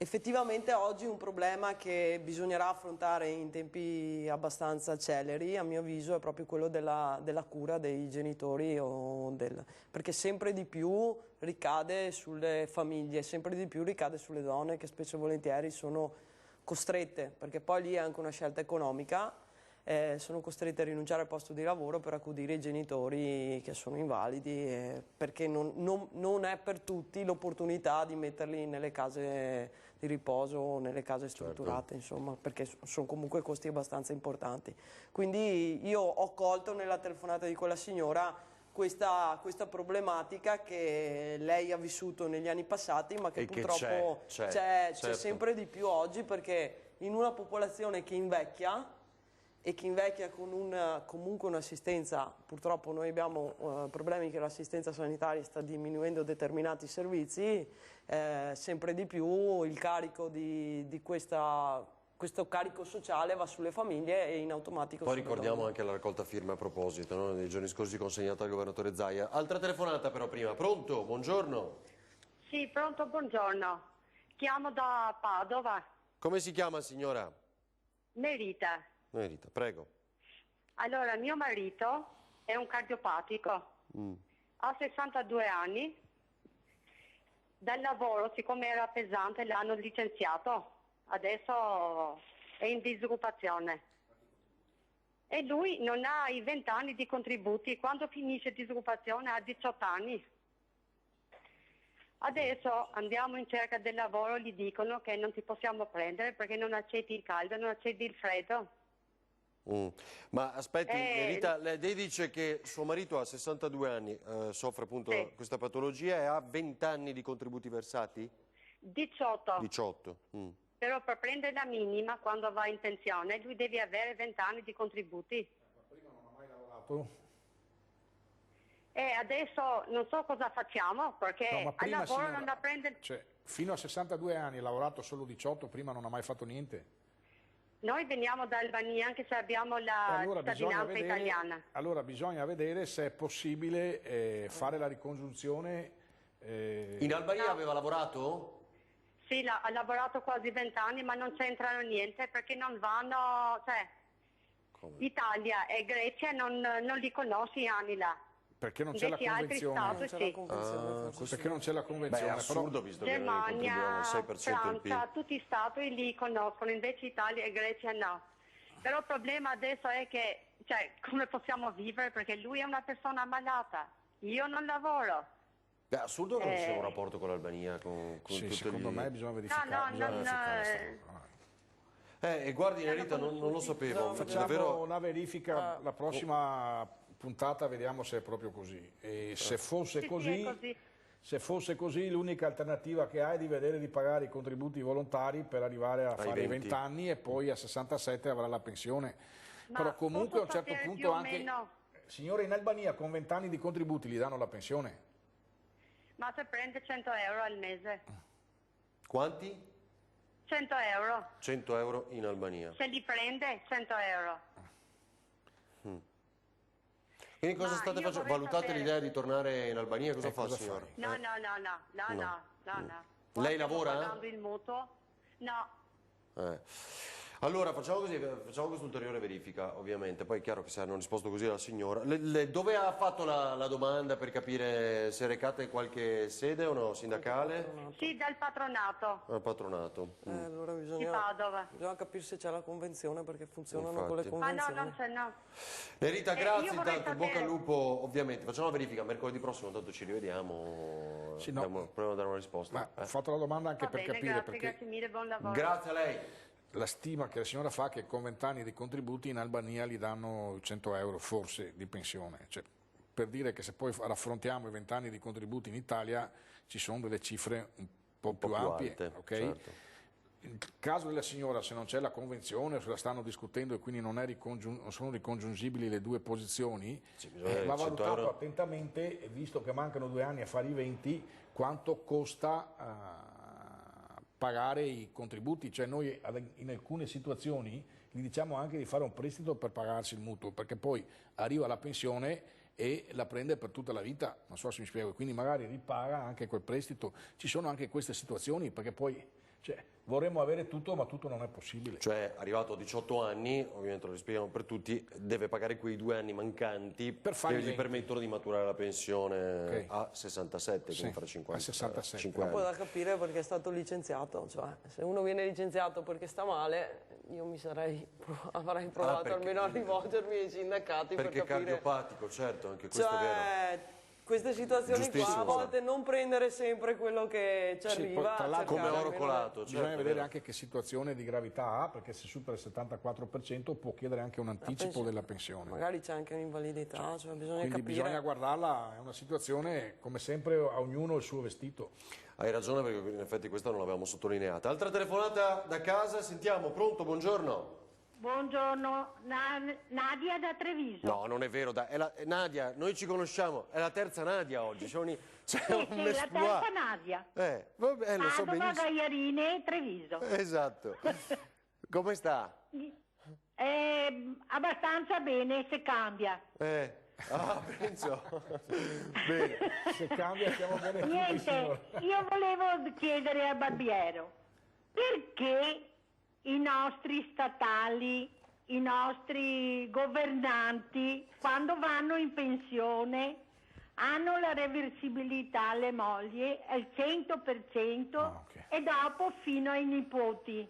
Effettivamente oggi un problema che bisognerà affrontare in tempi abbastanza celeri, a mio avviso, è proprio quello della cura dei genitori, perché sempre di più ricade sulle famiglie, sempre di più ricade sulle donne che spesso e volentieri sono costrette, perché poi lì è anche una scelta economica, sono costrette a rinunciare al posto di lavoro per accudire i genitori che sono invalidi, perché non è per tutti l'opportunità di metterli nelle case di riposo o nelle case strutturate, insomma, perché sono comunque costi abbastanza importanti. Quindi io ho colto nella telefonata di quella signora questa problematica che lei ha vissuto negli anni passati, ma che purtroppo c'è sempre di più oggi, perché in una popolazione che invecchia e che invecchia con comunque un'assistenza, purtroppo noi abbiamo problemi che l'assistenza sanitaria sta diminuendo determinati servizi, sempre di più il carico di questo carico sociale va sulle famiglie e in automatico poi ricordiamo anche la raccolta firme a proposito, no? Nei giorni scorsi consegnata al governatore Zaia. Altra telefonata però prima. Pronto? Buongiorno. Sì, pronto, buongiorno. Chiamo da Padova. Come si chiama signora? Merita. Merita, prego. Allora, mio marito è un cardiopatico, ha 62 anni, dal lavoro, siccome era pesante, l'hanno licenziato, adesso è in disoccupazione. E lui non ha i 20 anni di contributi, quando finisce disoccupazione ha 18 anni. Adesso andiamo in cerca del lavoro, gli dicono che non ti possiamo prendere perché non accetti il caldo, non accetti il freddo. Ma aspetti, Rita, lei dice che suo marito ha 62 anni, soffre appunto questa patologia e ha 20 anni di contributi versati? 18. 18. Però per prendere la minima quando va in pensione lui deve avere 20 anni di contributi. Prima non ha mai lavorato? E adesso non so cosa facciamo perché al lavoro non la prende... Cioè, fino a 62 anni ha lavorato solo 18, prima non ha mai fatto niente? Noi veniamo da Albania anche se abbiamo la cittadinanza italiana. Allora bisogna vedere se è possibile fare la ricongiunzione. In Albania aveva lavorato? Sì, ha lavorato quasi 20 anni ma non c'entrano niente perché non vanno, cioè Italia e Grecia non li conosci anni là. Perché non c'è la convenzione? Perché non c'è la convenzione? Beh, è assurdo visto Germania, che contribuiamo 6% del PIL. Francia, tutti i stati li conoscono, invece Italia e Grecia no. Però il problema adesso è che, cioè, come possiamo vivere? Perché lui è una persona malata, io non lavoro. È assurdo che non ci sia un rapporto con l'Albania, con Sì, tutte secondo me bisogna verificare. E guardi Nerita, non lo sapevo. Facciamo davvero... una verifica, la prossima puntata vediamo se è proprio così. E se fosse così, se fosse così, l'unica alternativa che ha è di vedere di pagare i contributi volontari per arrivare a fare i 20 anni e poi a 67 avrà la pensione. Però comunque a un certo punto anche... Signore, in Albania con 20 anni di contributi gli danno la pensione? Ma se prende 100 euro al mese. Quanti? 100 euro. 100 euro in Albania. Se li prende 100 euro. Quindi cosa state facendo? Valutate l'idea di tornare in Albania? Cosa fa, signora? No. Lei lavora? Stiamo pagando il mutuo? No. Allora facciamo così, facciamo questa ulteriore verifica, ovviamente. Poi è chiaro che se hanno risposto così alla signora. Dove ha fatto la domanda per capire se recate qualche sede o no? Sindacale? Sì, dal patronato. Al patronato. Allora Di bisogna capire se c'è la convenzione, perché funzionano con le convenzioni. No, non c'è, no. Nerita, grazie intanto, bocca al lupo, ovviamente. Facciamo la verifica mercoledì prossimo, tanto ci rivediamo. Sì, no. Proviamo a dare una risposta. Ma ho fatto la domanda anche per capire perché... Grazie mille, buon lavoro. Grazie a lei. La stima che la signora fa è che con 20 anni di contributi in Albania gli danno 100 euro forse di pensione, cioè, per dire che se poi raffrontiamo i 20 anni di contributi in Italia ci sono delle cifre un po' più ampie, alte, okay? certo. In caso della signora, se non c'è la convenzione, se la stanno discutendo e quindi non sono ricongiungibili le due posizioni, va valutato attentamente, visto che mancano 2 anni a fare i 20, quanto costa pagare i contributi. Cioè noi in alcune situazioni gli diciamo anche di fare un prestito per pagarsi il mutuo, perché poi arriva la pensione e la prende per tutta la vita, non so se mi spiego, quindi magari ripaga anche quel prestito. Ci sono anche queste situazioni, perché poi vorremmo avere tutto, ma tutto non è possibile. Cioè, arrivato a 18 anni, ovviamente lo rispieghiamo per tutti, deve pagare quei 2 anni mancanti che gli permettono di maturare la pensione a 67, quindi fra 50 a 67. Ma poi da capire perché è stato licenziato, cioè se uno viene licenziato perché sta male, io avrei provato almeno a rivolgermi ai sindacati per capire. Perché cardiopatico, certo, anche questo è vero. Queste situazioni qua a volte non prendere sempre quello che ci arriva, tra l'altro come oro colato, bisogna vedere anche che situazione di gravità ha, perché se supera il 74% può chiedere anche un anticipo della pensione. Magari c'è anche un'invalidità, bisogna quindi capire. Bisogna guardarla, è una situazione, come sempre, a ognuno il suo vestito. Hai ragione, perché in effetti questa non l'avevamo sottolineata. Altra telefonata da casa, sentiamo, pronto, buongiorno. Buongiorno, Nadia da Treviso. No, non è vero, Nadia, noi ci conosciamo, è la terza Nadia oggi, c'è un la terza Nadia. Vabbè, lo so benissimo. Padova, Gaiarine, Treviso. Esatto. Come sta? Abbastanza bene, se cambia. Penso. Bene. Se cambia stiamo bene tutti. Niente, io volevo chiedere a Barbiero, perché i nostri statali, i nostri governanti, quando vanno in pensione, hanno la reversibilità alle mogli al 100% e dopo fino ai nipoti.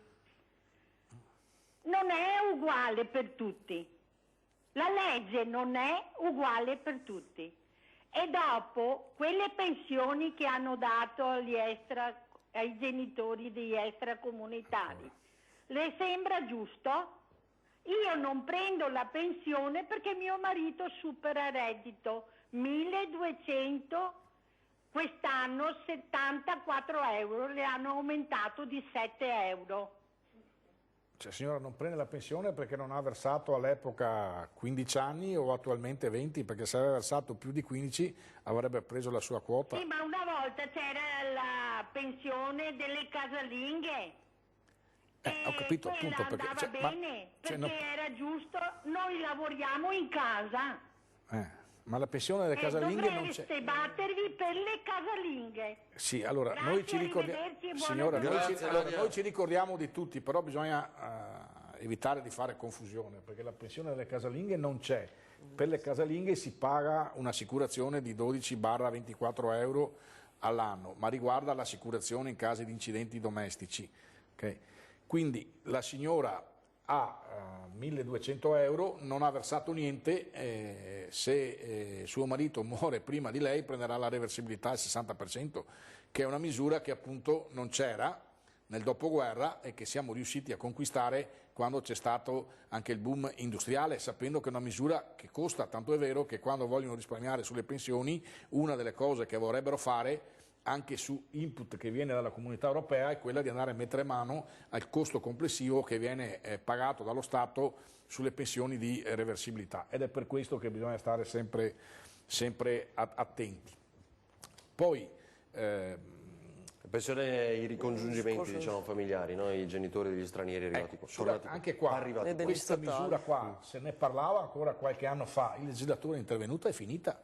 Non è uguale per tutti. La legge non è uguale per tutti. E dopo quelle pensioni che hanno dato ai genitori degli extracomunitari, le sembra giusto? Io non prendo la pensione perché mio marito supera reddito 1200, quest'anno 74 euro, le hanno aumentato di 7 euro. Cioè, signora, non prende la pensione perché non ha versato all'epoca 15 anni o attualmente 20, perché se aveva versato più di 15 avrebbe preso la sua quota. Sì, ma una volta c'era la pensione delle casalinghe. Ho capito, appunto, perché andava bene, perché era giusto, noi lavoriamo in casa. Ma la pensione delle casalinghe non c'è. Dovreste battervi per le casalinghe. Sì, allora, Grazie, noi ci ricordiamo, signora, noi ci ricordiamo di tutti, però bisogna evitare di fare confusione, perché la pensione delle casalinghe non c'è. Per le casalinghe si paga un'assicurazione di 12-24 euro all'anno, ma riguarda l'assicurazione in caso di incidenti domestici. Okay? Quindi la signora ha 1.200 euro, non ha versato niente, se suo marito muore prima di lei prenderà la reversibilità al 60%, che è una misura che appunto non c'era nel dopoguerra e che siamo riusciti a conquistare quando c'è stato anche il boom industriale, sapendo che è una misura che costa, tanto è vero che quando vogliono risparmiare sulle pensioni, una delle cose che vorrebbero fare anche su input che viene dalla Comunità Europea è quella di andare a mettere mano al costo complessivo che viene pagato dallo Stato sulle pensioni di reversibilità, ed è per questo che bisogna stare sempre attenti. Poi pensione, i ricongiungimenti diciamo, familiari, no? I genitori degli stranieri arrivati qua. Anche qua, questa misura qua, se ne parlava ancora qualche anno fa, il legislatore è intervenuto e è finita.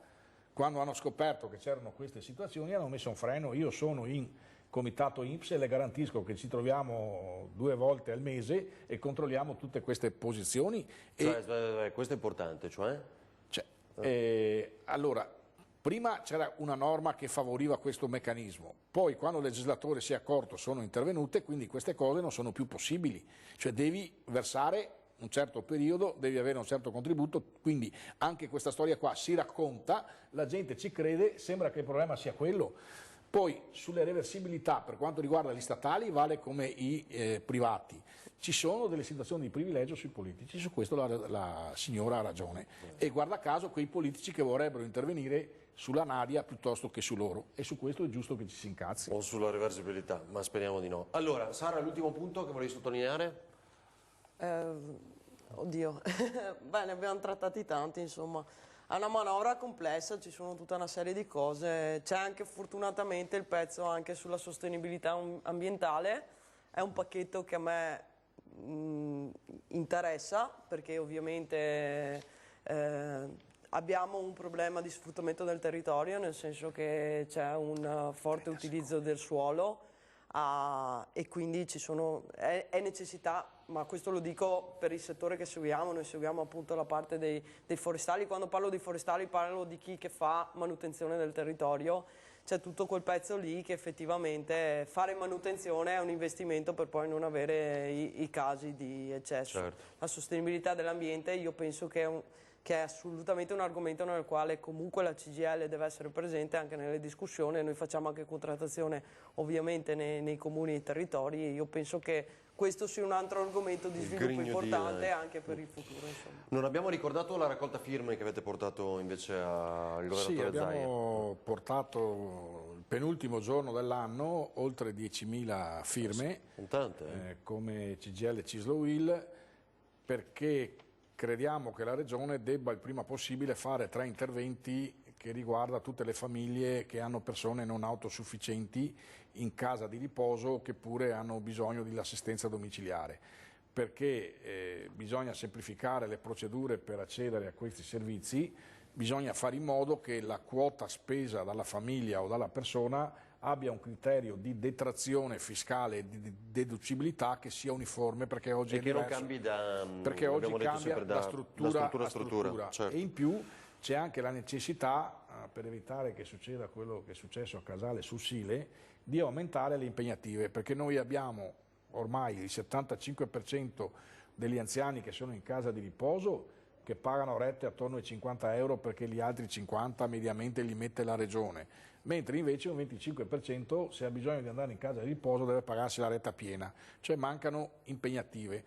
Quando hanno scoperto che c'erano queste situazioni hanno messo un freno. Io sono in comitato INPS e le garantisco che ci troviamo 2 volte al mese e controlliamo tutte queste posizioni. Questo è importante, allora, prima c'era una norma che favoriva questo meccanismo, poi quando il legislatore si è accorto sono intervenute, quindi queste cose non sono più possibili, cioè devi versare un certo periodo, devi avere un certo contributo, quindi anche questa storia qua si racconta, la gente ci crede, sembra che il problema sia quello. Poi sulle reversibilità per quanto riguarda gli statali vale come i privati, ci sono delle situazioni di privilegio sui politici, su questo la signora ha ragione e guarda caso quei politici che vorrebbero intervenire sulla Nadia piuttosto che su loro, e su questo è giusto che ci si incazzi. O sulla reversibilità, ma speriamo di no. Allora, Sara, l'ultimo punto che volevi sottolineare? Oddio, beh, ne abbiamo trattati tanti, insomma. È una manovra complessa, ci sono tutta una serie di cose, c'è anche fortunatamente il pezzo anche sulla sostenibilità ambientale, è un pacchetto che a me interessa perché ovviamente abbiamo un problema di sfruttamento del territorio, nel senso che c'è un forte utilizzo del suolo e quindi è necessità, ma questo lo dico per il settore che seguiamo, noi seguiamo appunto la parte dei forestali. Quando parlo di forestali parlo di chi che fa manutenzione del territorio, c'è tutto quel pezzo lì che effettivamente fare manutenzione è un investimento per poi non avere i casi di eccesso. Certo. La sostenibilità dell'ambiente io penso che è assolutamente un argomento nel quale comunque la CGIL deve essere presente anche nelle discussioni. Noi facciamo anche contrattazione ovviamente nei comuni e territori. Io penso che questo sia un altro argomento di sviluppo importante anche per il futuro. Insomma. Non abbiamo ricordato la raccolta firme che avete portato invece al governatore Zaia. Sì, abbiamo portato il penultimo giorno dell'anno oltre 10.000 firme come CGIL e Cislo-Will, perché crediamo che la Regione debba il prima possibile fare 3 interventi che riguarda tutte le famiglie che hanno persone non autosufficienti in casa di riposo che pure hanno bisogno dell'assistenza domiciliare, perché bisogna semplificare le procedure per accedere a questi servizi, bisogna fare in modo che la quota spesa dalla famiglia o dalla persona abbia un criterio di detrazione fiscale e di deducibilità che sia uniforme, perché oggi non cambi perché oggi cambia da struttura a struttura. Certo. E in più c'è anche la necessità, per evitare che succeda quello che è successo a Casale sul Sile, di aumentare le impegnative, perché noi abbiamo ormai il 75% degli anziani che sono in casa di riposo che pagano rette attorno ai 50 euro perché gli altri 50 mediamente li mette la Regione, mentre invece un 25% se ha bisogno di andare in casa di riposo deve pagarsi la retta piena, cioè mancano impegnative.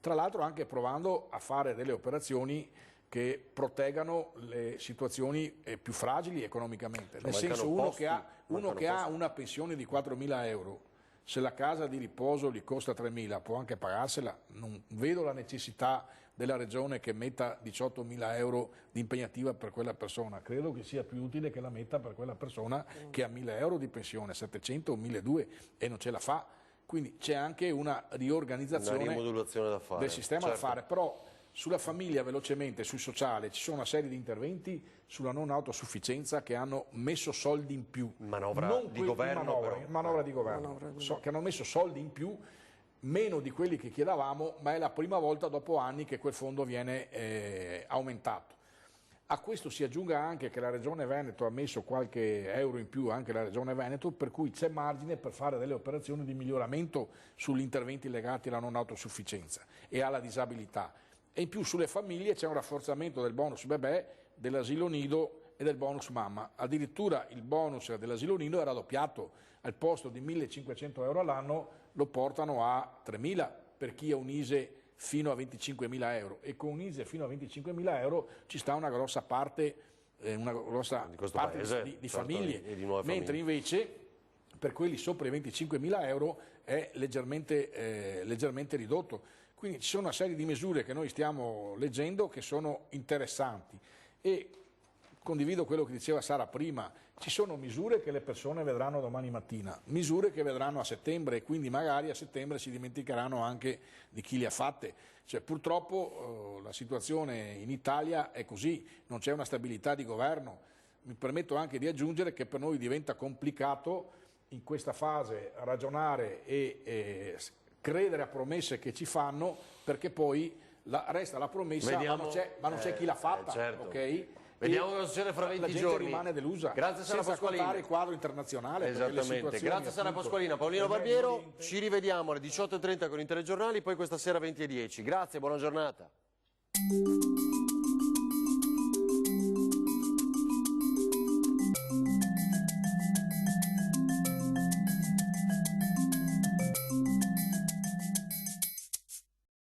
Tra l'altro anche provando a fare delle operazioni che proteggano le situazioni più fragili economicamente, nel senso uno che ha una pensione di 4.000 euro, se la casa di riposo gli costa 3.000 può anche pagarsela, non vedo la necessità della Regione che metta 18.000 euro di impegnativa per quella persona, credo che sia più utile che la metta per quella persona che ha 1.000 euro di pensione, 700 o 1.200 e non ce la fa, quindi c'è anche una riorganizzazione del sistema da fare, però sulla famiglia velocemente, sul sociale, ci sono una serie di interventi sulla non autosufficienza che hanno messo soldi in più. Manovra di governo. Che hanno messo soldi in più, meno di quelli che chiedevamo, ma è la prima volta dopo anni che quel fondo viene aumentato. A questo si aggiunga anche che la Regione Veneto ha messo qualche euro in più, anche la Regione Veneto, per cui c'è margine per fare delle operazioni di miglioramento sugli interventi legati alla non autosufficienza e alla disabilità. E in più sulle famiglie c'è un rafforzamento del bonus bebè, dell'asilo nido e del bonus mamma. Addirittura il bonus dell'asilo nido era doppiato, al posto di 1.500 euro all'anno lo portano a 3.000 per chi ha un ISE fino a 25.000 euro, e con un ISE fino a 25.000 euro ci sta una grossa parte, di famiglie, mentre invece per quelli sopra i 25.000 euro è leggermente ridotto. Quindi ci sono una serie di misure che noi stiamo leggendo che sono interessanti, e condivido quello che diceva Sara prima, ci sono misure che le persone vedranno domani mattina, misure che vedranno a settembre, e quindi magari a settembre si dimenticheranno anche di chi le ha fatte. Cioè, purtroppo la situazione in Italia è così, non c'è una stabilità di governo. Mi permetto anche di aggiungere che per noi diventa complicato in questa fase ragionare e credere a promesse che ci fanno, perché poi resta la promessa, ma non c'è chi l'ha fatta, certo. Ok? Vediamo cosa succede fra 20 giorni. La gente rimane delusa. Grazie Sara Pasqualina. Senza il quadro internazionale. Esattamente. Grazie Sara Pasqualina. Paolino Barbiero, ci rivediamo alle 18:30 con i telegiornali, poi questa sera 20:10. Grazie, buona giornata.